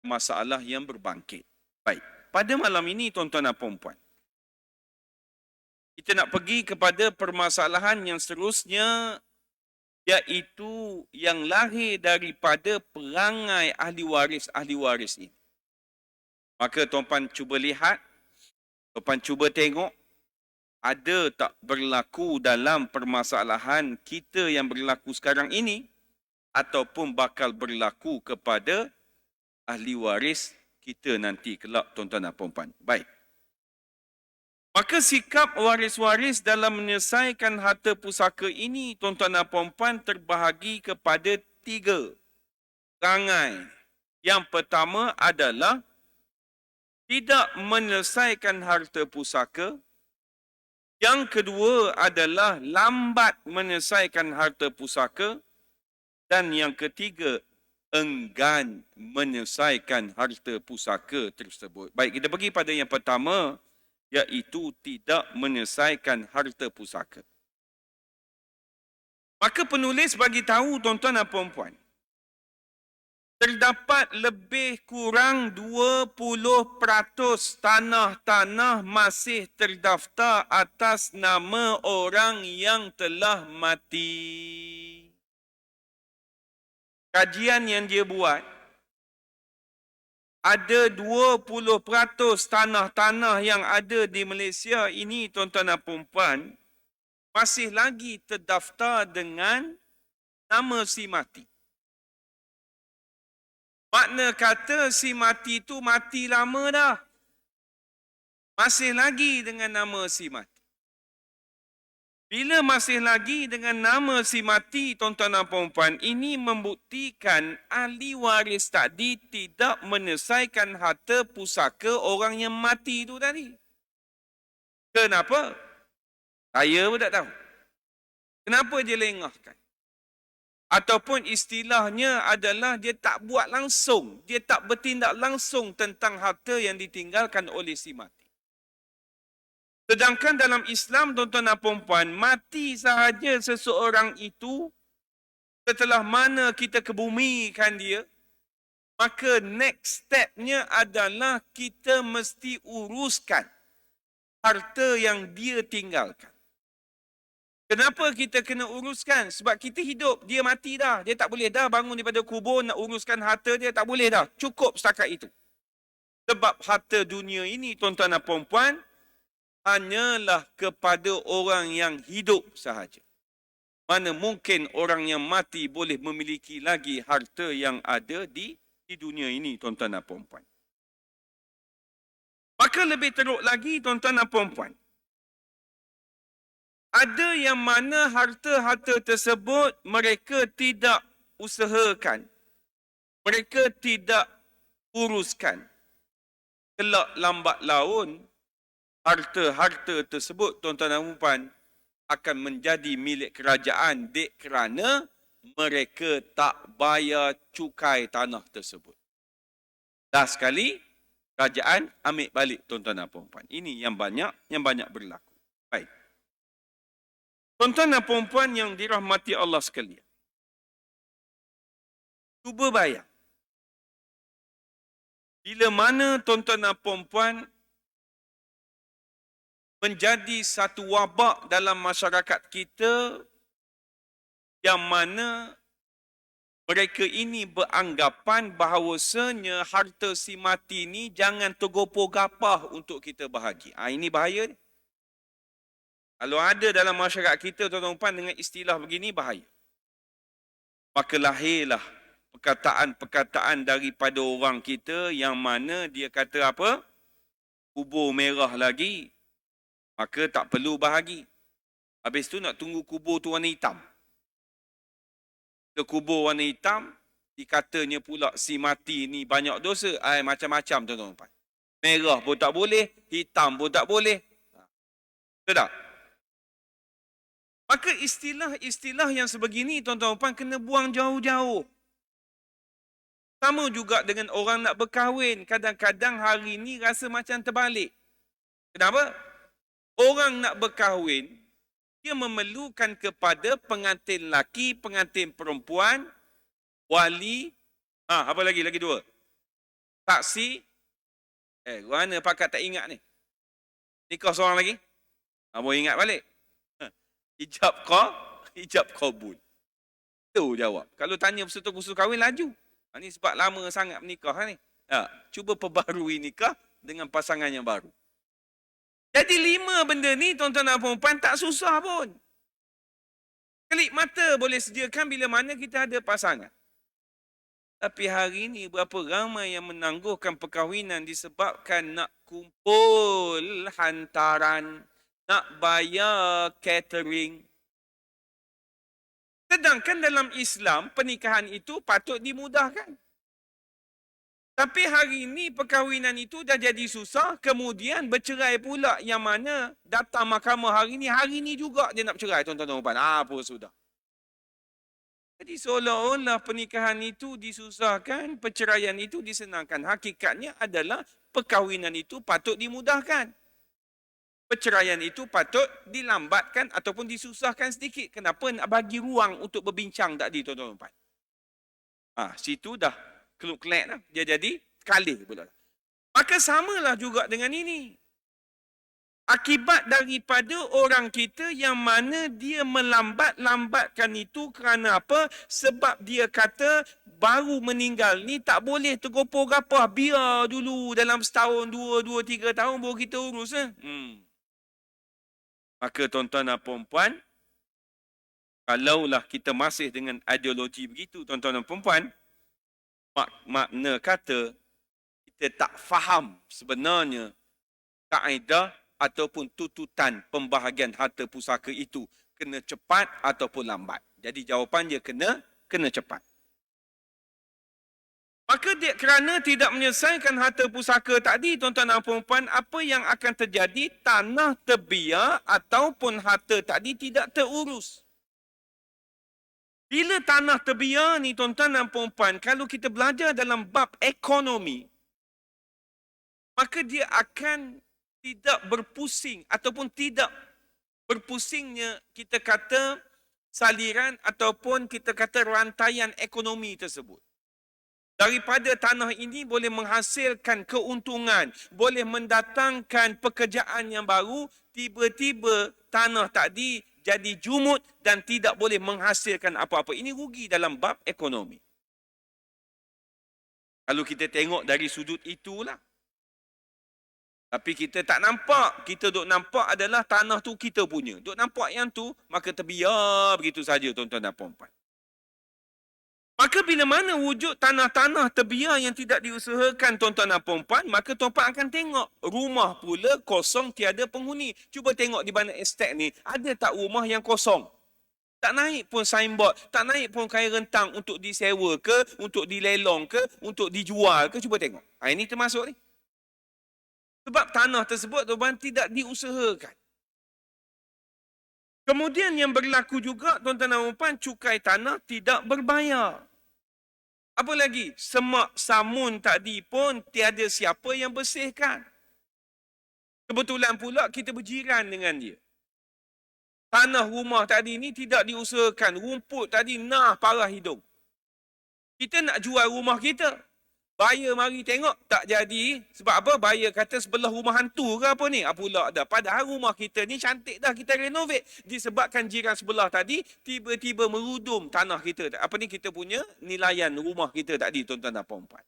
masalah yang berbangkit. Baik, pada malam ini tuan-tuan dan puan-puan, kita nak pergi kepada permasalahan yang seterusnya, iaitu yang lahir daripada perangai ahli waris ini. Maka tuan-puan cuba lihat, tuan-puan cuba tengok, ada tak berlaku dalam permasalahan kita yang berlaku sekarang ini ataupun bakal berlaku kepada ahli waris kita nanti kelak, tuan-tuan dan puan-puan. Baik. Maka sikap waris-waris dalam menyelesaikan harta pusaka ini, tuan-tuan dan puan-puan, terbahagi kepada 3 perangai. Yang pertama adalah tidak menyelesaikan harta pusaka. Yang kedua adalah lambat menyelesaikan harta pusaka. Dan yang ketiga, enggan menyelesaikan harta pusaka tersebut. Baik, kita pergi pada yang pertama, iaitu tidak menyelesaikan harta pusaka. Maka penulis bagi tahu, tuan-tuan dan puan-puan, terdapat lebih kurang 20% tanah-tanah masih terdaftar atas nama orang yang telah mati. Kajian yang dia buat, ada 20% tanah-tanah yang ada di Malaysia ini, tuan-tuan dan puan-puan, masih lagi terdaftar dengan nama si mati. Makna kata si mati itu mati lama dah. Masih lagi dengan nama si mati. Bila masih lagi dengan nama si mati, tuan-tuan dan puan-puan, ini membuktikan ahli waris tadi tidak menyelesaikan harta pusaka orang yang mati itu tadi. Kenapa? Saya pun tak tahu. Kenapa dia lengahkan? Ataupun istilahnya adalah dia tak buat langsung. Dia tak bertindak langsung tentang harta yang ditinggalkan oleh si mati. Sedangkan dalam Islam, tuan-tuan dan puan-puan, mati sahaja seseorang itu, setelah mana kita kebumikan dia, maka next stepnya adalah kita mesti uruskan harta yang dia tinggalkan. Kenapa kita kena uruskan? Sebab kita hidup, dia mati dah. Dia tak boleh dah bangun daripada kubur nak uruskan harta dia, tak boleh dah. Cukup setakat itu. Sebab harta dunia ini, tuan-tuan dan puan-puan, hanyalah kepada orang yang hidup sahaja. Mana mungkin orang yang mati boleh memiliki lagi harta yang ada di dunia ini, tuan-tuan dan puan-puan. Maka lebih teruk lagi, tuan-tuan dan puan-puan, ada yang mana harta-harta tersebut mereka tidak usahakan. Mereka tidak uruskan. Kelak lambat laun, harta-harta tersebut, tuan-tuan dan puan-puan, akan menjadi milik kerajaan dek kerana mereka tak bayar cukai tanah tersebut. Dah sekali, kerajaan ambil balik, tuan-tuan dan puan-puan. Ini yang banyak berlaku. Baik. Tuan-tuan dan puan-puan yang dirahmati Allah sekalian, cuba bayang, bila mana tuan-tuan dan puan-puan menjadi satu wabak dalam masyarakat kita yang mana mereka ini beranggapan bahawasanya harta si mati ni jangan tergopoh gapah untuk kita bahagi. Ini bahaya ni. Kalau ada dalam masyarakat kita, tuan-tuan dan puan, dengan istilah begini, bahaya. Maka lahirlah perkataan-perkataan daripada orang kita yang mana dia kata apa? Kubur merah lagi, maka tak perlu bahagi. Habis tu nak tunggu kubur tu warna hitam. Ke kubur warna hitam, dikatanya pula si mati ni banyak dosa. Macam-macam, tuan-tuan dan puan. Merah pun tak boleh, hitam pun tak boleh. Betul tak? Maka istilah-istilah yang sebegini, tuan-tuan dan puan, kena buang jauh-jauh. Sama juga dengan orang nak berkahwin. Kadang-kadang hari ni rasa macam terbalik. Kenapa? Orang nak berkahwin, dia memerlukan kepada pengantin laki, pengantin perempuan, wali, apa lagi? Lagi 2. Saksi, mana pakat tak ingat ni? Nikah seorang lagi? Abang ingat balik. Ijab kabul. Tu jawab. Kalau tanya peserta kursus kahwin, laju. Ini sebab lama sangat menikah ni. Cuba perbaharui nikah dengan pasangan yang baru. Jadi 5 benda ni tuan-tuan dan puan tak susah pun. Klik mata boleh sediakan bila mana kita ada pasangan. Tapi hari ini berapa ramai yang menangguhkan perkahwinan disebabkan nak kumpul hantaran, nak bayar catering. Sedangkan dalam Islam, pernikahan itu patut dimudahkan. Tapi hari ini perkahwinan itu dah jadi susah, kemudian bercerai pula yang mana datang mahkamah hari ini juga dia nak bercerai, tuan-tuan dan puan. Apa sudah. Jadi seolah-olah pernikahan itu disusahkan, perceraian itu disenangkan. Hakikatnya adalah perkahwinan itu patut dimudahkan. Perceraian itu patut dilambatkan ataupun disusahkan sedikit. Kenapa nak bagi ruang untuk berbincang tadi, tuan-tuan dan puan? Situ dah keluk-kelek dah. Dia jadi kalih pula. Maka samalah juga dengan ini. Akibat daripada orang kita yang mana dia melambatkan itu kerana apa? Sebab dia kata baru meninggal ni tak boleh tergopoh gapah. Biar dulu dalam setahun, 2, 3 tahun baru kita urus. Maka tuan-tuan dan puan-puan, kalaulah kita masih dengan ideologi begitu, tuan-tuan dan puan-puan, makna kata kita tak faham sebenarnya kaedah ataupun tututan pembahagian harta pusaka itu kena cepat ataupun lambat. Jadi jawapan dia kena cepat. Maka kerana tidak menyelesaikan harta pusaka tadi, tuan-tuan dan puan-puan, apa yang akan terjadi? Tanah terbiar ataupun harta tadi tidak terurus. Bila tanah terbiar ni, tuan-tuan dan puan-puan, kalau kita belajar dalam bab ekonomi, maka dia akan tidak berpusing ataupun tidak berpusingnya kita kata saliran ataupun kita kata rantaian ekonomi tersebut. Daripada tanah ini boleh menghasilkan keuntungan, boleh mendatangkan pekerjaan yang baru, tiba-tiba tanah tadi jadi jumut dan tidak boleh menghasilkan apa-apa. Ini rugi dalam bab ekonomi. Kalau kita tengok dari sudut itulah. Tapi kita tak nampak. Kita duk nampak adalah tanah tu kita punya. Duk nampak yang tu, maka terbiar begitu saja, tuan-tuan dan puan-puan. Maka bila mana wujud tanah-tanah terbiar yang tidak diusahakan, tuan-tuan dan puan-puan, maka tuan-puan akan tengok rumah pula kosong tiada penghuni. Cuba tengok di mana estate ni, ada tak rumah yang kosong? Tak naik pun signboard, tak naik pun kain rentang untuk disewa ke, untuk dilelong ke, untuk dijual ke, cuba tengok. Ini termasuk ni. Sebab tanah tersebut, tuan-tuan, tidak diusahakan. Kemudian yang berlaku juga, tuan-tuan dan puan, cukai tanah tidak berbayar. Apa lagi? Semak samun tadi pun tiada siapa yang bersihkan. Kebetulan pula kita berjiran dengan dia. Tanah rumah tadi ni tidak diusahakan. Rumput tadi parah hidung. Kita nak jual rumah kita. Buyer mari tengok, tak jadi. Sebab apa? Buyer kata sebelah rumah hantu ke apa ni? Pula dah. Padahal rumah kita ni cantik dah kita renovate. Disebabkan jiran sebelah tadi, tiba-tiba merudum tanah kita. Apa ni kita punya nilaian rumah kita tadi, tuan-tuan dan puan-puan.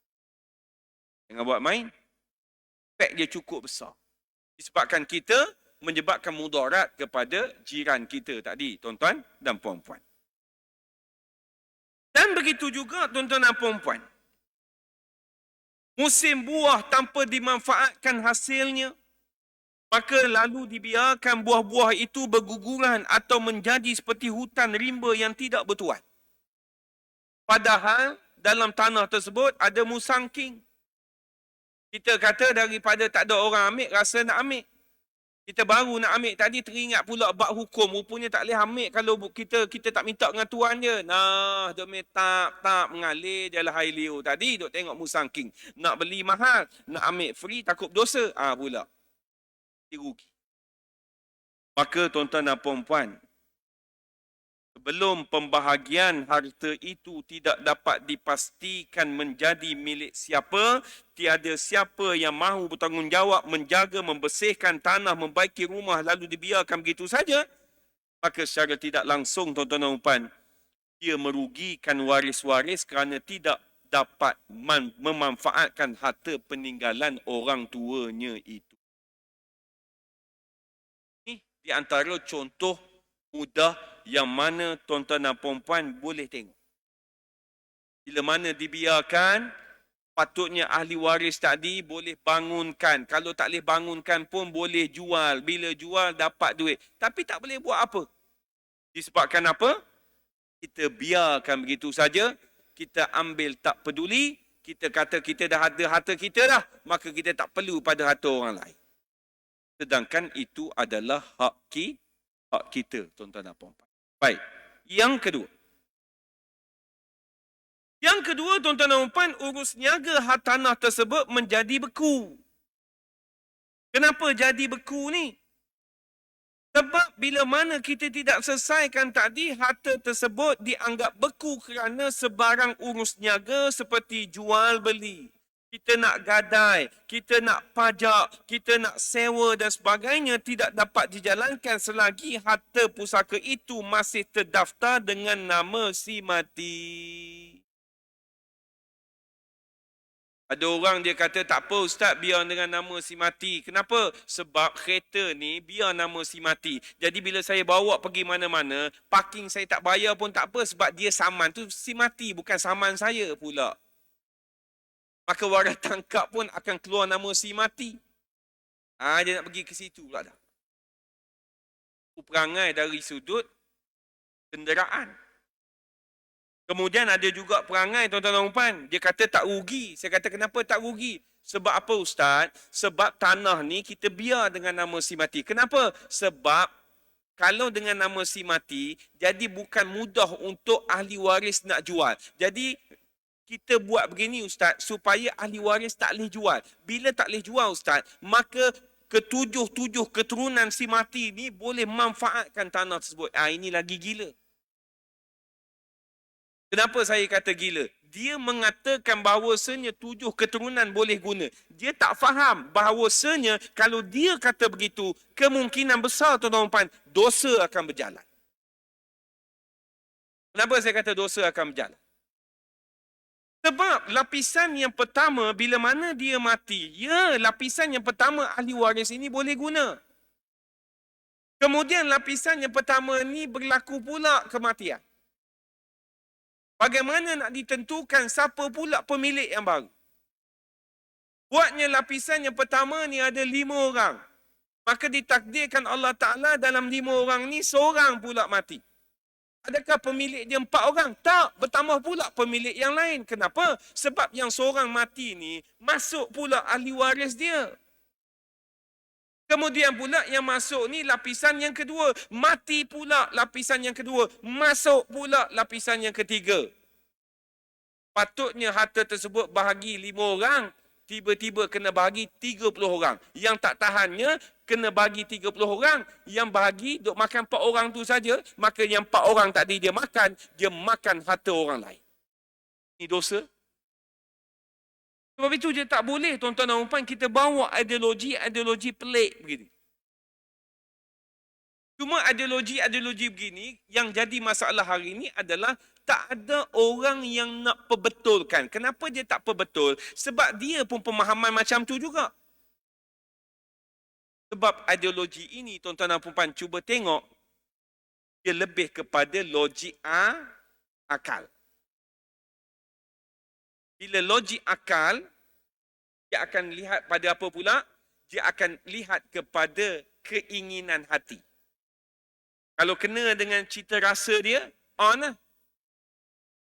Jangan buat main. Efek dia cukup besar. Disebabkan kita menyebabkan mudarat kepada jiran kita tadi, tuan-tuan dan puan-puan. Dan begitu juga, tuan-tuan dan puan-puan. Musim buah tanpa dimanfaatkan hasilnya, maka lalu dibiarkan buah-buah itu berguguran atau menjadi seperti hutan rimba yang tidak bertuan. Padahal dalam tanah tersebut ada musangking. Kita kata daripada tak ada orang ambil, rasa nak ambil. Kita baru nak ambil tadi, teringat pula bab hukum. Rupanya tak boleh ambil kalau kita tak minta dengan tuan dia. Duk tak mengalir je lah Hailio tadi. Duk tengok musangking. Nak beli mahal, nak ambil free, takut dosa. Pula. Rugi. Maka tuan-tuan dan puan-puan, sebelum pembahagian harta itu tidak dapat dipastikan menjadi milik siapa, tiada siapa yang mahu bertanggungjawab menjaga, membersihkan tanah, membaiki rumah lalu dibiarkan begitu saja, maka secara tidak langsung tuan-tuan dan puan, dia merugikan waris-waris kerana tidak dapat memanfaatkan harta peninggalan orang tuanya itu. Ini di antara contoh mudah yang mana tuan-tuan dan puan boleh tengok. Bila mana dibiarkan, patutnya ahli waris tadi boleh bangunkan. Kalau tak boleh bangunkan pun boleh jual. Bila jual dapat duit. Tapi tak boleh buat apa. Disebabkan apa? Kita biarkan begitu saja. Kita ambil tak peduli. Kita kata kita dah ada harta kita dah. Maka kita tak perlu pada harta orang lain. Sedangkan itu adalah hak kita, tuan-tuan dan puan-puan. Baik. Yang kedua. Yang kedua, tuan-tuan dan puan, urus niaga hartanah tersebut menjadi beku. Kenapa jadi beku ni? Sebab bila mana kita tidak selesaikan tadi, harta tersebut dianggap beku kerana sebarang urus niaga seperti jual beli. Kita nak gadai, kita nak pajak, kita nak sewa dan sebagainya tidak dapat dijalankan selagi harta pusaka itu masih terdaftar dengan nama si mati. Ada orang dia kata, tak apa Ustaz, biar dengan nama si mati. Kenapa? Sebab kereta ni biar nama si mati. Jadi bila saya bawa pergi mana-mana, parking saya tak bayar pun tak apa sebab dia saman tu si mati, bukan saman saya pula. Maka waras tangkap pun akan keluar nama si mati. Dia nak pergi ke situ pula dah. Perangai dari sudut kenderaan. Kemudian ada juga perangai tuan-tuan dan puan. Dia kata tak rugi. Saya kata kenapa tak rugi? Sebab apa Ustaz? Sebab tanah ni kita biar dengan nama si mati. Kenapa? Sebab kalau dengan nama si mati, jadi bukan mudah untuk ahli waris nak jual. Jadi kita buat begini Ustaz, supaya ahli waris tak boleh jual. Bila tak boleh jual Ustaz, maka ketujuh keturunan si mati ni boleh manfaatkan tanah tersebut. Ini lagi gila. Kenapa saya kata gila? Dia mengatakan bahawasanya 7 keturunan boleh guna. Dia tak faham bahawasanya kalau dia kata begitu, kemungkinan besar tuan-tuan dosa akan berjalan. Kenapa saya kata dosa akan berjalan? Sebab lapisan yang pertama, bila mana dia mati, lapisan yang pertama ahli waris ini boleh guna. Kemudian lapisan yang pertama ni berlaku pula kematian. Bagaimana nak ditentukan siapa pula pemilik yang baru? Buatnya lapisan yang pertama ni ada 5 orang. Maka ditakdirkan Allah Ta'ala dalam 5 orang ni seorang pula mati. Adakah pemilik dia 4 orang? Tak, bertambah pula pemilik yang lain. Kenapa? Sebab yang seorang mati ni masuk pula ahli waris dia. Kemudian pula yang masuk ni lapisan yang kedua. Mati pula lapisan yang kedua. Masuk pula lapisan yang ketiga. Patutnya harta tersebut bahagi 5 orang. Tiba-tiba kena bahagi 30 orang. Yang tak tahannya kena bagi 30 orang. Yang bahagi duk makan 4 orang tu saja. Maka yang 4 orang tadi dia makan harta orang lain. Ini dosa. Sebab itu dia tak boleh tuan-tuan dan puan kita bawa ideologi pelik begini. Cuma ideologi begini yang jadi masalah hari ini adalah tak ada orang yang nak perbetulkan. Kenapa dia tak perbetul? Sebab dia pun pemahaman macam tu juga. Sebab ideologi ini tuan-tuan dan puan cuba tengok, dia lebih kepada logik akal. Bila logik akal, dia akan lihat pada apa pula? Dia akan lihat kepada keinginan hati. Kalau kena dengan cita rasa dia, on lah.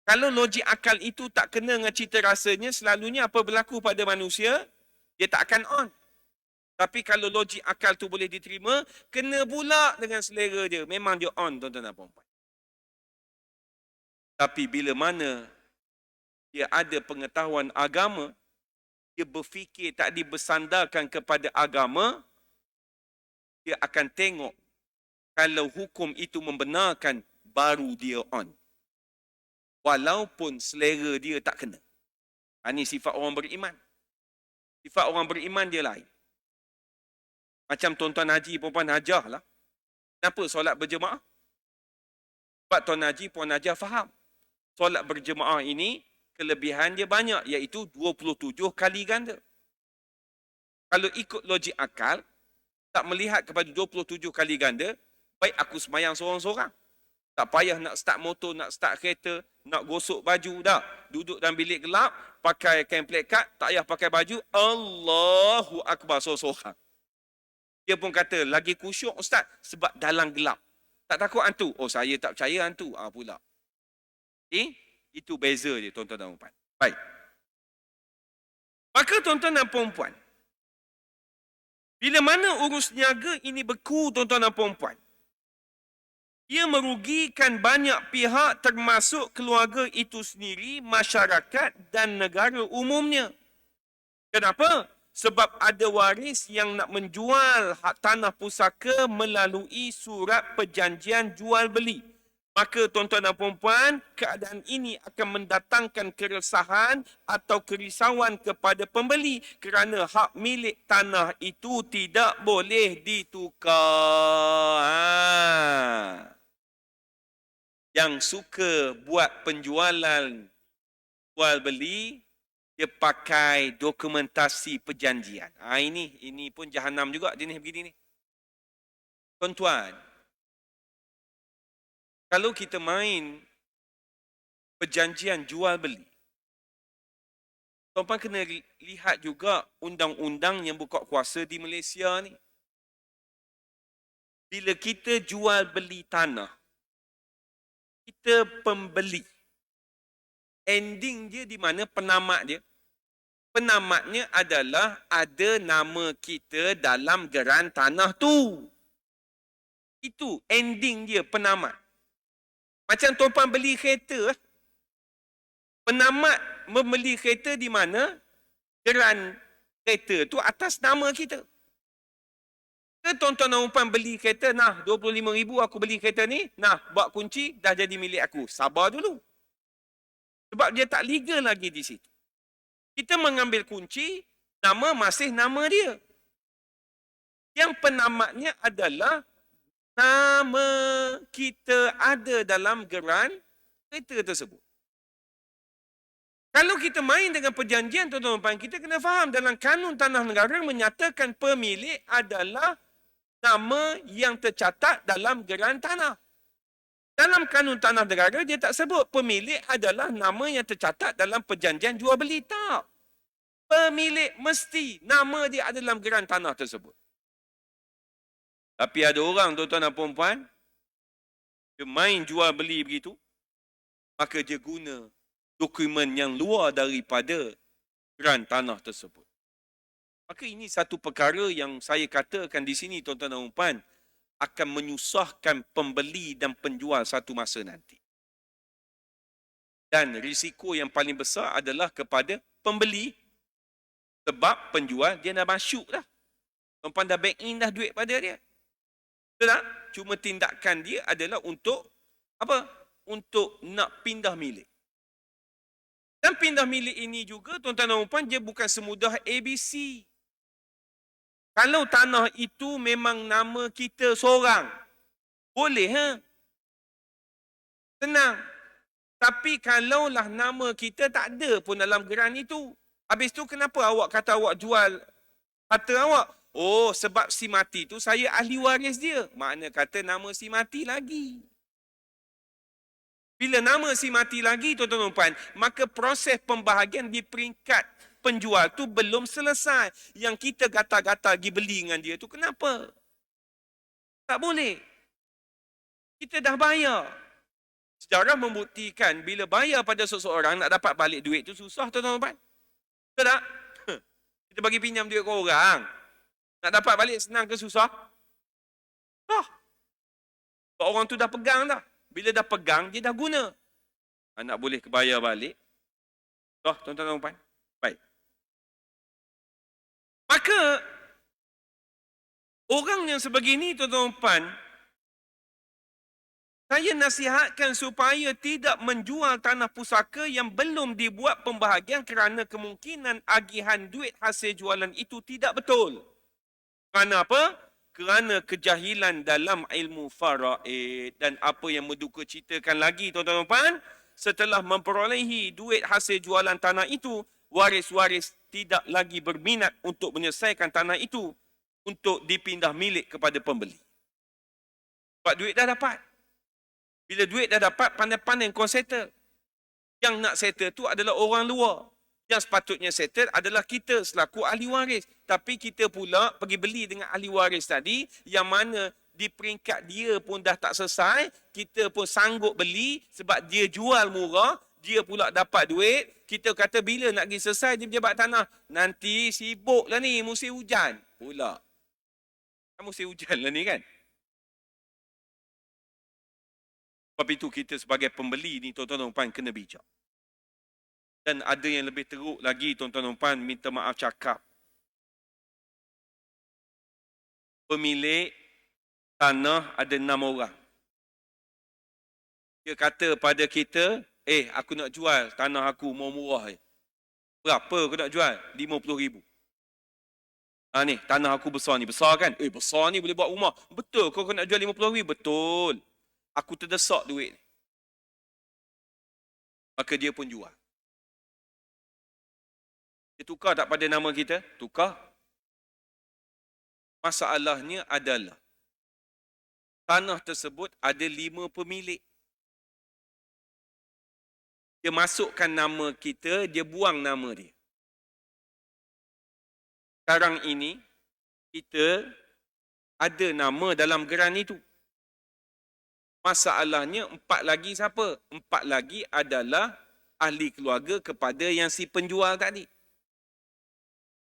Kalau logik akal itu tak kena dengan cita rasanya, selalunya apa berlaku pada manusia, dia tak akan on. Tapi kalau logik akal tu boleh diterima, kena pula dengan selera dia. Memang dia on, tuan-tuan dan puan-puan. Tapi bila mana dia ada pengetahuan agama, dia berfikir tak dibersandarkan kepada agama, dia akan tengok kalau hukum itu membenarkan baru dia on. Walaupun selera dia tak kena. Ini sifat orang beriman. Sifat orang beriman dia lain. Macam tuan-tuan haji, perempuan hajah lah. Kenapa solat berjemaah? Sebab tuan haji, puan hajah faham. Solat berjemaah ini, kelebihan dia banyak, iaitu 27 kali ganda. Kalau ikut logik akal, tak melihat kepada 27 kali ganda, baik aku semayang seorang-seorang. Tak payah nak start motor, nak start kereta, nak gosok baju, dah. Duduk dalam bilik gelap, pakai kain plekat, tak payah pakai baju, Allahu Akbar seorang-seorang. Dia pun kata, lagi khusyuk Ustaz, sebab dalam gelap. Tak takut hantu? Oh, saya tak percaya hantu. Pula. Itu beza dia, tuan-tuan dan puan. Baik. Maka tuan-tuan dan puan, bila mana urus niaga ini berku, tuan-tuan dan puan, ia merugikan banyak pihak termasuk keluarga itu sendiri, masyarakat dan negara umumnya. Kenapa? Sebab ada waris yang nak menjual hak tanah pusaka melalui surat perjanjian jual beli. Maka tuan-tuan dan puan, keadaan ini akan mendatangkan keresahan atau kerisauan kepada pembeli kerana hak milik tanah itu tidak boleh ditukar. Yang suka buat penjualan jual beli, dia pakai dokumentasi perjanjian. Ini pun jahanam juga jenis begini ni. Tuan-tuan, kalau kita main perjanjian jual beli, tuan-tuan kena lihat juga undang-undang yang buka kuasa di Malaysia ni. Bila kita jual beli tanah, kita pembeli. Ending dia di mana penamat dia? Penamatnya adalah ada nama kita dalam geran tanah tu. Itu ending dia, penamat. Macam tuan-tuan beli kereta. Penamat membeli kereta di mana? Geran kereta tu atas nama kita. Tuan-tuan dan puan beli kereta, nah 25,000 aku beli kereta ni, nah bawa kunci, dah jadi milik aku. Sabar dulu. Sebab dia tak legal lagi di situ. Kita mengambil kunci, nama masih nama dia. Yang penamatnya adalah nama kita ada dalam geran kereta tersebut. Kalau kita main dengan perjanjian, tuan-tuan dan puan, kita kena faham dalam kanun tanah negara menyatakan pemilik adalah nama yang tercatat dalam geran tanah. Dalam kanun tanah negara, dia tak sebut pemilik adalah nama yang tercatat dalam perjanjian jual beli. Tak. Pemilik mesti nama dia ada dalam geran tanah tersebut. Tapi ada orang, tuan-tuan dan puan, dia main jual beli begitu, maka dia guna dokumen yang luar daripada geran tanah tersebut. Maka ini satu perkara yang saya katakan di sini, tuan-tuan dan puan, akan menyusahkan pembeli dan penjual satu masa nanti. Dan risiko yang paling besar adalah kepada pembeli, sebab penjual dia dah masuk dah. Tuan-tuan dah bank in dah duit pada dia. Betul tak? Cuma tindakan dia adalah untuk apa? Untuk nak pindah milik. Dan pindah milik ini juga, tuan-tuan dan puan, dia bukan semudah ABC. Kalau tanah itu memang nama kita seorang, boleh, senang. Tapi kalaulah nama kita tak ada pun dalam geran itu, habis tu kenapa awak kata awak jual harta awak? Oh, sebab si mati tu saya ahli waris dia. Makna kata nama si mati lagi. Bila nama si mati lagi, tuan-tuan dan puan, maka proses pembahagian di peringkat penjual tu belum selesai. Yang kita gatal-gatal pergi beli dengan dia tu kenapa? Tak boleh. Kita dah bayar. Sejarah membuktikan bila bayar pada seseorang nak dapat balik duit tu susah, tuan-tuan dan puan. Betul tak? Kita bagi pinjam duit ke orang, nak dapat balik senang ke susah? Orang tu dah pegang dah. Bila dah pegang, dia dah guna. Nak boleh bayar balik. Tuan-tuan dan puan. Baik. Maka, orang yang sebegini, tuan-tuan dan puan, Saya nasihatkan supaya tidak menjual tanah pusaka yang belum dibuat pembahagian kerana kemungkinan agihan duit hasil jualan itu tidak betul. Kerana apa? Kerana kejahilan dalam ilmu faraid. Dan apa yang berduka citakan lagi tuan-tuan dan puan, setelah memperolehi duit hasil jualan tanah itu, waris-waris tidak lagi berminat untuk menyelesaikan tanah itu untuk dipindah milik kepada pembeli. Sebab duit dah dapat. Bila duit dah dapat, pandai-pandai kau settle. Yang nak settle tu adalah orang luar. Yang sepatutnya settle adalah kita selaku ahli waris. Tapi kita pula pergi beli dengan ahli waris tadi, yang mana di peringkat dia pun dah tak selesai, kita pun sanggup beli sebab dia jual murah, dia pula dapat duit. Kita kata bila nak pergi selesai dia berjabat tanah? Nanti sibuk lah ni, musim hujan pula. Musim hujan lah ni kan? Sebab itu kita sebagai pembeli ni tuan-tuan dan puan kena bijak. Dan ada yang lebih teruk lagi tuan-tuan dan puan, minta maaf cakap. Pemilik tanah ada 6 orang. Dia kata pada kita, aku nak jual tanah aku mau murah. Berapa aku nak jual? 50,000. Ni tanah aku besar ni. Besar kan? Besar ni boleh buat rumah. Betul kau nak jual 50,000? Betul. Aku terdesak duit. Maka dia pun jual. Dia tukar tak pada nama kita? Tukar. Masalahnya adalah tanah tersebut ada 5 pemilik. Dia masukkan nama kita, dia buang nama dia. Sekarang ini, kita ada nama dalam geran itu. Masalahnya 4 lagi siapa? 4 lagi adalah ahli keluarga kepada yang si penjual tadi.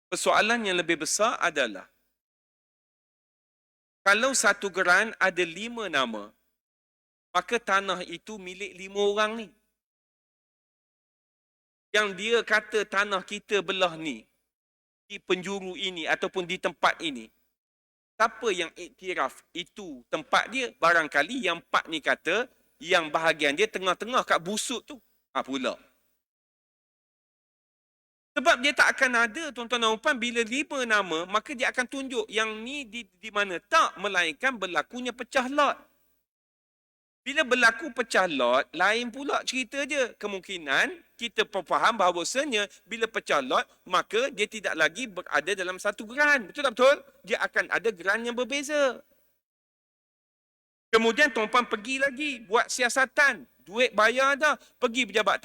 Persoalan yang lebih besar adalah kalau satu geran ada 5 nama, maka tanah itu milik 5 orang ni. Yang dia kata tanah kita belah ni, di penjuru ini ataupun di tempat ini, siapa yang iktiraf itu tempat dia? Barangkali yang 4 ni kata, yang bahagian dia tengah-tengah kat busuk tu. Pula. Sebab dia tak akan ada, tuan-tuan dan puan, bila 5 nama, maka dia akan tunjuk yang ni di mana. Tak, melainkan berlakunya pecah lot. Bila berlaku pecah lot, lain pula cerita je. Kemungkinan kita faham bahawasanya bila pecah lot, maka dia tidak lagi berada dalam satu geran. Betul tak betul? Dia akan ada geran yang berbeza. Kemudian tuan-tuan pergi lagi buat siasatan. Duit bayar dah. Pergi pejabat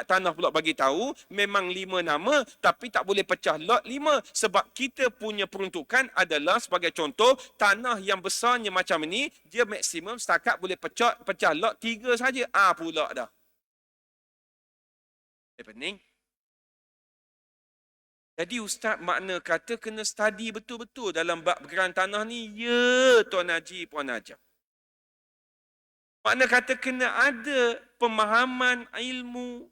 tanah pula bagi tahu memang 5 nama tapi tak boleh pecah lot 5 sebab kita punya peruntukan adalah sebagai contoh tanah yang besarnya macam ni dia maksimum setakat boleh pecah lot 3 saja. Pula dah. Pening. Jadi ustaz makna kata kena study betul-betul dalam bab geran tanah ni. Ya Tuan Haji, Puan Haji. Makna kata kena ada pemahaman ilmu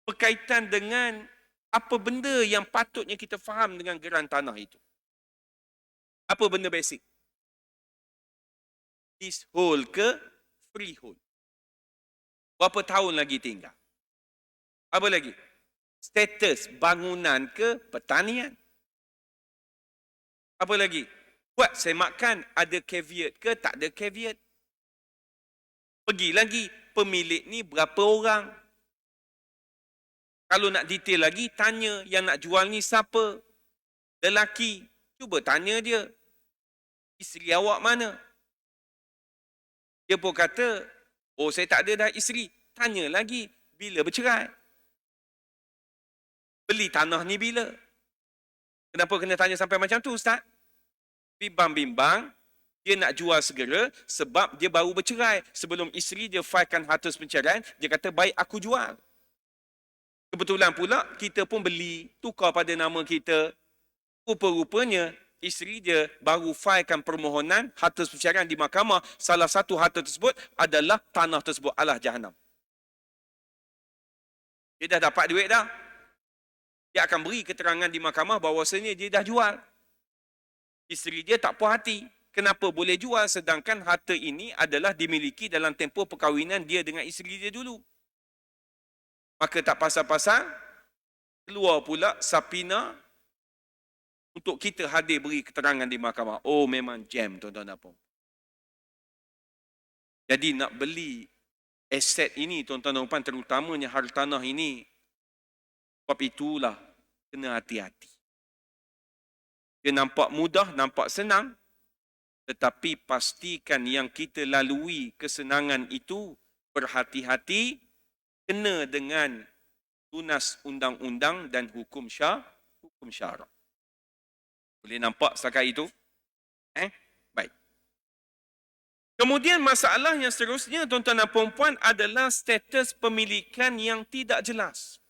berkaitan dengan apa benda yang patutnya kita faham dengan geran tanah itu. Apa benda basic? Leasehold ke freehold? Berapa tahun lagi tinggal? Apa lagi? Status bangunan ke pertanian? Apa lagi? Buat semakan ada caveat ke tak ada caveat? Pergi lagi, pemilik ni berapa orang? Kalau nak detail lagi, tanya yang nak jual ni siapa? Lelaki. Cuba tanya dia. Isteri awak mana? Dia pun kata, saya tak ada dah isteri. Tanya lagi, bila bercerai? Beli tanah ni bila? Kenapa kena tanya sampai macam tu, Ustaz? Bimbang-bimbang, dia nak jual segera sebab dia baru bercerai. Sebelum isteri dia filekan harta perceraian, dia kata, baik aku jual. Kebetulan pula, kita pun beli, tukar pada nama kita. Rupa-rupanya, isteri dia baru filekan permohonan harta perceraian di mahkamah. Salah satu harta tersebut adalah tanah tersebut. Alah jahanam. Dia dah dapat duit dah. Dia akan beri keterangan di mahkamah bahawasanya dia dah jual. Isteri dia tak puas hati. Kenapa boleh jual sedangkan harta ini adalah dimiliki dalam tempoh perkahwinan dia dengan isteri dia dulu. Maka tak pasal-pasal keluar pula Sapina untuk kita hadir beri keterangan di mahkamah. Oh, memang jam, tuan-tuan dan puan. Jadi nak beli aset ini, tuan-tuan dan puan, terutamanya hartanah ini, sebab itulah kena hati-hati. Dia nampak mudah, nampak senang, tetapi pastikan yang kita lalui kesenangan itu berhati-hati, kena dengan tunas undang-undang dan hukum syarak. Boleh nampak setakat itu? Baik. Kemudian masalah yang seterusnya, tuan-tuan dan puan-puan, adalah status pemilikan yang tidak jelas.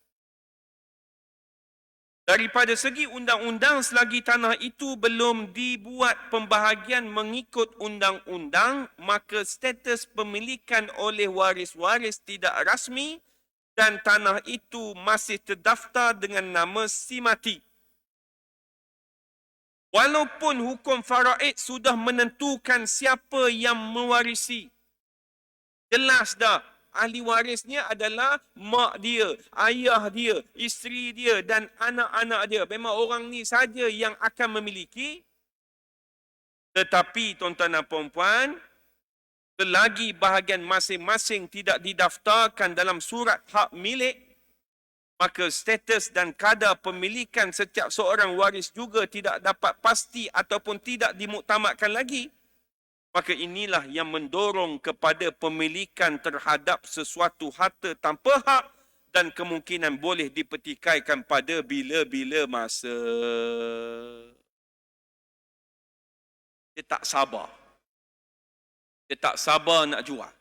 Daripada segi undang-undang, selagi tanah itu belum dibuat pembahagian mengikut undang-undang, maka status pemilikan oleh waris-waris tidak rasmi dan tanah itu masih terdaftar dengan nama si mati. Walaupun hukum faraid sudah menentukan siapa yang mewarisi. Jelas dah. Ahli warisnya adalah mak dia, ayah dia, isteri dia dan anak-anak dia. Memang orang ni saja yang akan memiliki. Tetapi tuan-tuan dan puan-puan, selagi bahagian masing-masing tidak didaftarkan dalam surat hak milik, maka status dan kadar pemilikan setiap seorang waris juga tidak dapat pasti ataupun tidak dimuktamadkan lagi. Maka inilah yang mendorong kepada pemilikan terhadap sesuatu harta tanpa hak dan kemungkinan boleh dipertikaikan pada bila-bila masa. Dia tak sabar. Dia tak sabar nak jual.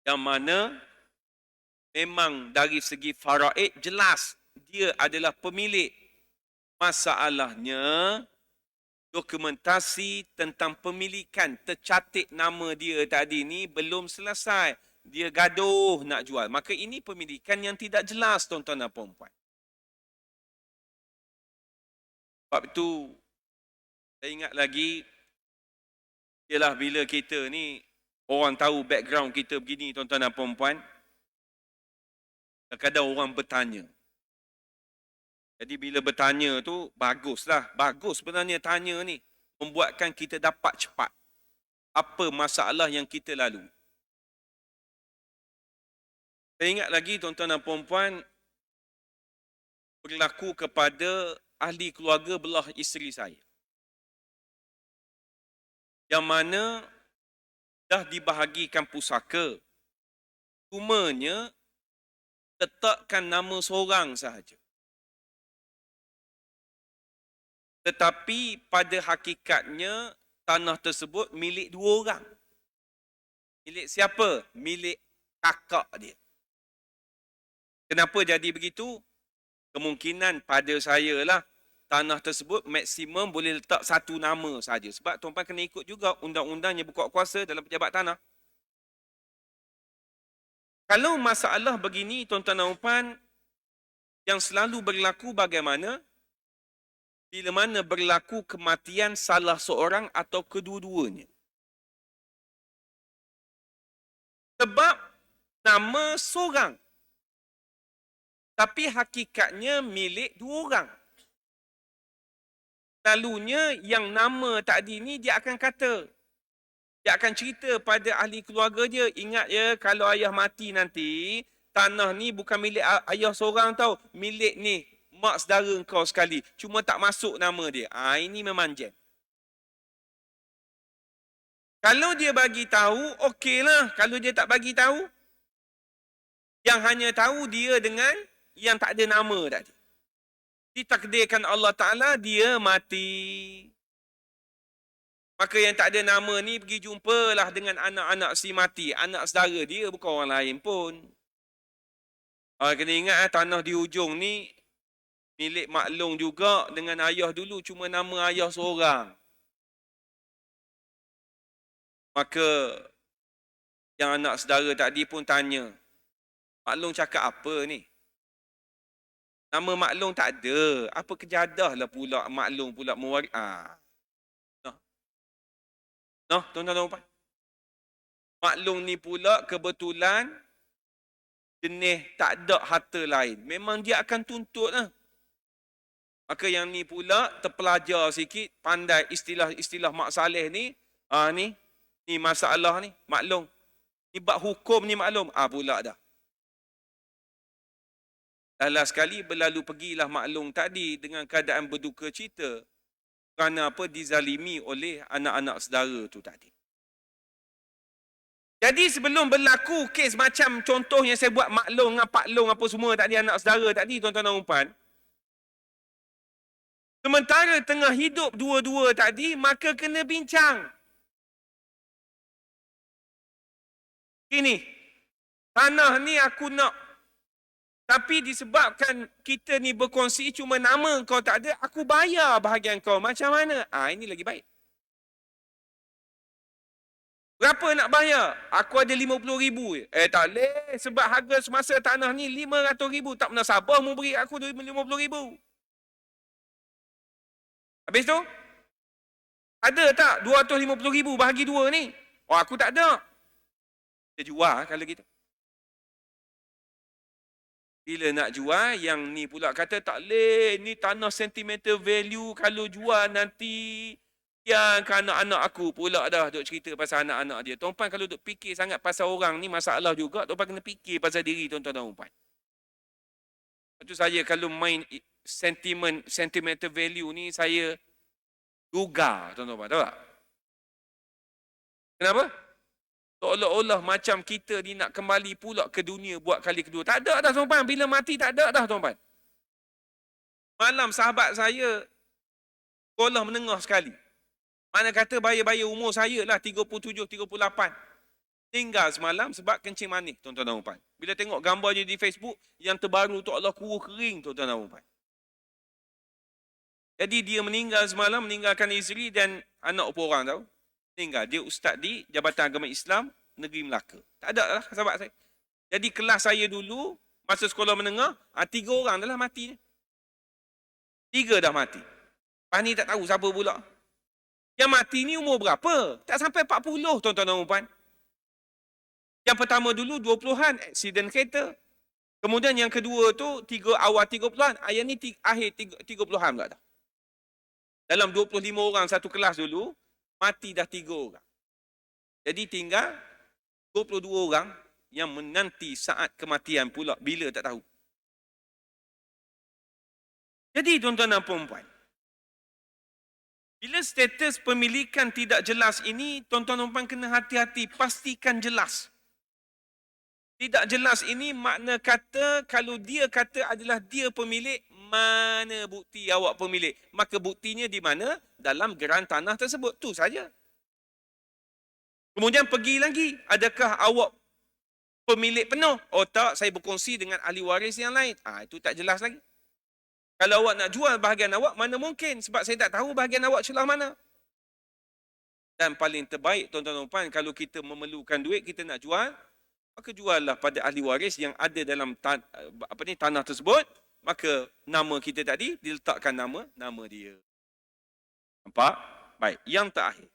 Yang mana memang dari segi faraid jelas dia adalah pemilik. Masalahnya dokumentasi tentang pemilikan tercatat nama dia tadi ni belum selesai. Dia gaduh nak jual. Maka ini pemilikan yang tidak jelas, tuan-tuan dan puan-puan. Sebab itu, saya ingat lagi, ialah bila kita ni, orang tahu background kita begini, tuan-tuan dan puan-puan, kadang-kadang orang bertanya. Jadi bila bertanya tu, baguslah. Bagus sebenarnya tanya ni. Membuatkan kita dapat cepat. Apa masalah yang kita lalui. Saya ingat lagi tuan-tuan dan puan-puan, berlaku kepada ahli keluarga belah isteri saya. Yang mana dah dibahagikan pusaka. Cumanya, letakkan nama seorang sahaja. Tetapi pada hakikatnya tanah tersebut milik dua orang. Milik siapa? Milik kakak dia. Kenapa jadi begitu? Kemungkinan pada saya lah tanah tersebut maksimum boleh letak satu nama saja. Sebab tuan-tuan kena ikut juga undang-undang yang berkuat kuasa dalam pejabat tanah. Kalau masalah begini tuan-tuan dan puan, yang selalu berlaku bagaimana? Bila mana berlaku kematian salah seorang atau kedua-duanya. Sebab nama seorang. Tapi hakikatnya milik dua orang. Lalunya yang nama tadi ni dia akan kata. Dia akan cerita pada ahli keluarga dia. Ingat ya, kalau ayah mati nanti, tanah ni bukan milik ayah seorang tau. Milik ni. Mak saudara kau sekali. Cuma tak masuk nama dia. Ini memang jam. Kalau dia bagi tahu, okeylah. Kalau dia tak bagi tahu, yang hanya tahu dia dengan yang tak ada nama tadi. Ditakdirkan Allah Ta'ala, dia mati. Maka yang tak ada nama ni, pergi jumpalah dengan anak-anak si mati. Anak saudara dia, bukan orang lain pun. Kena ingat, tanah di hujung ni, milik Mak Long juga dengan ayah dulu, cuma nama ayah seorang. Maka yang anak saudara tadi pun tanya, Mak Long cakap apa ni? Nama Mak Long tak ada. Apa kejadah lah pula Mak Long pula mewaris. Noh, tuan-tuan dan puan. Maklum ni pula kebetulan jenis tak ada harta lain. Memang dia akan tuntut lah. Maka yang ni pula terpelajar sikit, pandai istilah-istilah Mak Saleh ni, ni masalah ni, maklum. Ni bab hukum ni maklum, pula dah. Last sekali berlalu pergilah maklum tadi dengan keadaan berduka cita. Kerana apa? Dizalimi oleh anak-anak saudara tu tadi. Jadi sebelum berlaku kes macam contoh yang saya buat maklum dengan Pak Long apa semua tadi, anak saudara tadi, tuan-tuan dan puan. Sementara tengah hidup dua-dua tadi, maka kena bincang. Gini, tanah ni aku nak. Tapi disebabkan kita ni berkongsi cuma nama kau tak ada, aku bayar bahagian kau. Macam mana? Ini lagi baik. Berapa nak bayar? Aku ada 50,000 je. Tak boleh. Sebab harga semasa tanah ni 500,000. Tak pernah sabar mu beri aku 50,000. Habis tu? Ada tak 250,000 bahagi 2 ni? Aku tak ada. Kita jual kalau gitu. Bila nak jual, yang ni pula kata tak boleh. Ni tanah sentimental value. Kalau jual nanti, yang ke anak-anak aku pula dah duk cerita pasal anak-anak dia. Tuan-tuan kalau duk fikir sangat pasal orang ni masalah juga. Tuan-tuan kena fikir pasal diri tuan-tuan dan puan. Lepas tu saya kalau main sentimental value ni, saya duga tuan-tuan. Tahu tak? Kenapa? Seolah-olah macam kita ni nak kembali pula ke dunia buat kali kedua. Tak ada dah tuan-tuan. Bila mati tak ada dah tuan-tuan. Malam sahabat saya sekolah menengah sekali. Mana kata bayar-bayar umur saya lah 37, 38. Tinggal semalam sebab kencing manis tuan-tuan dan puan. Bila tengok gambar dia di Facebook, yang terbaru tu Allah kuru kering tuan-tuan dan puan. Jadi dia meninggal semalam, meninggalkan isteri dan anak orang tahu. Tinggal. Dia ustaz di Jabatan Agama Islam Negeri Melaka. Tak ada lah sahabat saya. Jadi kelas saya dulu, masa sekolah menengah, 3 orang dah lah mati. 3 dah mati. Lepas ni tak tahu siapa pula. Yang mati ni umur berapa? Tak sampai 40 tuan-tuan dan puan. Yang pertama dulu 20-an, aksiden kereta. Kemudian yang kedua tu awal 30-an, yang ni akhir 30-an pula dah. Dalam 25 orang satu kelas dulu, mati dah 3 orang. Jadi tinggal 22 orang yang menanti saat kematian pula. Bila tak tahu. Jadi tuan-tuan dan puan-puan, bila status pemilikan tidak jelas ini, tuan-tuan dan puan kena hati-hati. Pastikan jelas. Tidak jelas ini makna kata kalau dia kata adalah dia pemilik, mana bukti awak pemilik? Maka buktinya di mana? Dalam geran tanah tersebut. Tu saja. Kemudian pergi lagi. Adakah awak pemilik penuh? Tak, saya berkongsi dengan ahli waris yang lain. Itu tak jelas lagi. Kalau awak nak jual bahagian awak, mana mungkin? Sebab saya tak tahu bahagian awak celah mana. Dan paling terbaik, tuan-tuan dan puan, kalau kita memerlukan duit, kita nak jual, maka juallah pada ahli waris yang ada dalam tanah tersebut. Maka nama kita tadi diletakkan nama dia. Nampak? Baik, yang terakhir.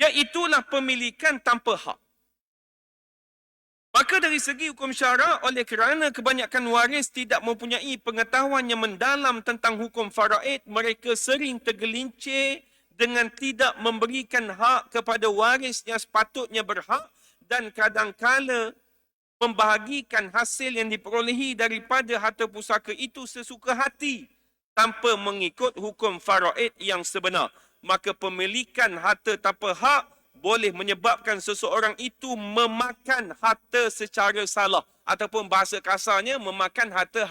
Iaitulah pemilikan tanpa hak. Maka dari segi hukum syarak, oleh kerana kebanyakan waris tidak mempunyai pengetahuan yang mendalam tentang hukum faraid, mereka sering tergelincir dengan tidak memberikan hak kepada waris yang sepatutnya berhak dan kadangkala membahagikan hasil yang diperolehi daripada harta pusaka itu sesuka hati tanpa mengikut hukum faraid yang sebenar. Maka pemilikan harta tanpa hak boleh menyebabkan seseorang itu memakan harta secara salah. Ataupun bahasa kasarnya, memakan harta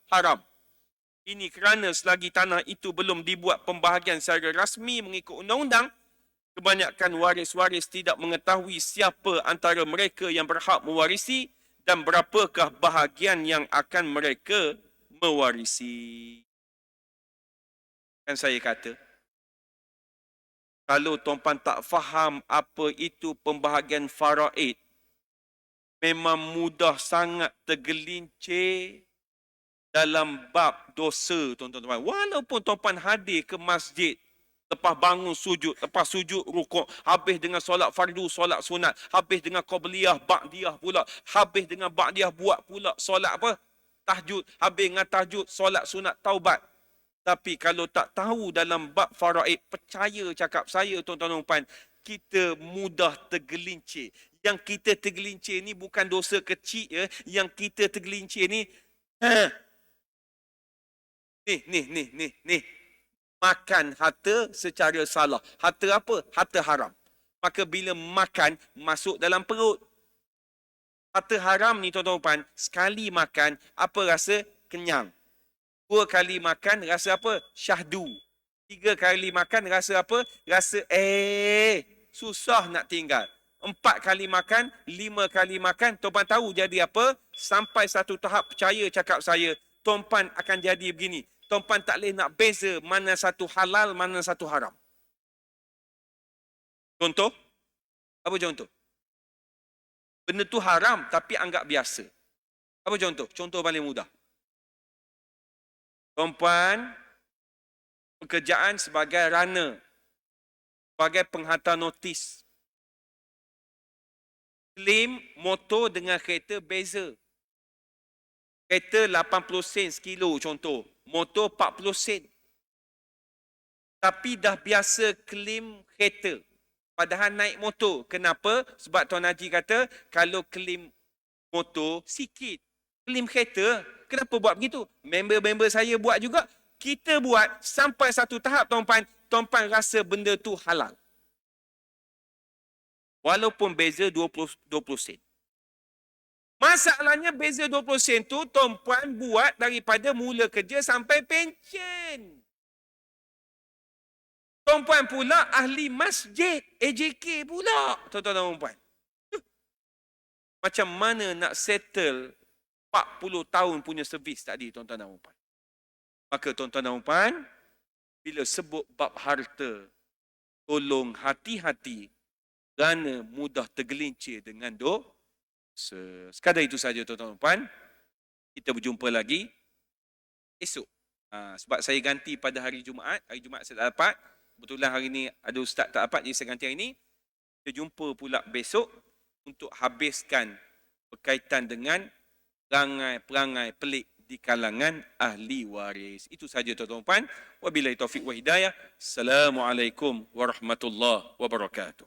haram. Ini kerana selagi tanah itu belum dibuat pembahagian secara rasmi mengikut undang-undang, kebanyakan waris-waris tidak mengetahui siapa antara mereka yang berhak mewarisi dan berapakah bahagian yang akan mereka mewarisi. Kan saya kata, kalau tuan-tuan tak faham apa itu pembahagian faraid, memang mudah sangat tergelincir dalam bab dosa, tuan-tuan. Walaupun tuan-tuan hadir ke masjid Lepas bangun sujud, lepas sujud rukuk, habis dengan solat fardu, solat sunat, habis dengan qabliyah, ba'diyah pula, habis dengan ba'diyah buat pula solat apa? Tahajud, habis dengan tahajud, solat sunat taubat. Tapi kalau tak tahu dalam bab faraid, percaya cakap saya tuan-tuan dan puan, kita mudah tergelincir. Yang kita tergelincir ni bukan dosa kecil ya, yang kita tergelincir ni ni makan harta secara salah. Harta apa? Harta haram. Maka bila makan, masuk dalam perut. Harta haram ni tuan-tuan puan, sekali makan, apa rasa? Kenyang. 2 kali makan, rasa apa? Syahdu. 3 kali makan, rasa apa? Rasa susah nak tinggal. 4 kali makan, 5 kali makan, tuan-tuan tahu jadi apa? Sampai satu tahap percaya cakap saya, tuan-tuan akan jadi begini. Tuan-tuan tak boleh nak beza mana satu halal, mana satu haram. Contoh? Apa contoh? Benda tu haram tapi anggap biasa. Apa contoh? Contoh paling mudah. Tuan-tuan, pekerjaan sebagai runner, sebagai penghantar notis. Klaim motor dengan kereta beza. Kereta 80 sen sekilo contoh. Motor 40 sen. Tapi dah biasa klaim kereta. Padahal naik motor. Kenapa? Sebab Tuan Haji kata, kalau klaim motor, sikit. Klaim kereta, kenapa buat begitu? Member-member saya buat juga. Kita buat sampai satu tahap, tuan-tuan rasa benda tu halal. Walaupun beza 20 sen. Masalahnya beza 20 sen tu tuan-puan buat daripada mula kerja sampai pencen. Tuan-puan pula ahli masjid, AJK pula. Tuan-tuan dan puan. Macam mana nak settle 40 tahun punya servis tadi tuan-tuan dan puan. Maka tuan-tuan dan puan, bila sebut bab harta, tolong hati-hati kerana mudah tergelincir dengan dosa. Sekadar itu saja tuan-tuan dan puan. Kita berjumpa lagi esok. Sebab saya ganti pada hari Jumaat saya tak dapat. Kebetulan hari ini ada ustaz tak dapat, jadi saya ganti hari ini. Kita jumpa pula besok untuk habiskan berkaitan dengan perangai-perangai pelik di kalangan ahli waris. Itu saja tuan-tuan dan puan. Wabillahi taufiq wa hidayah. Assalamualaikum warahmatullahi wabarakatuh.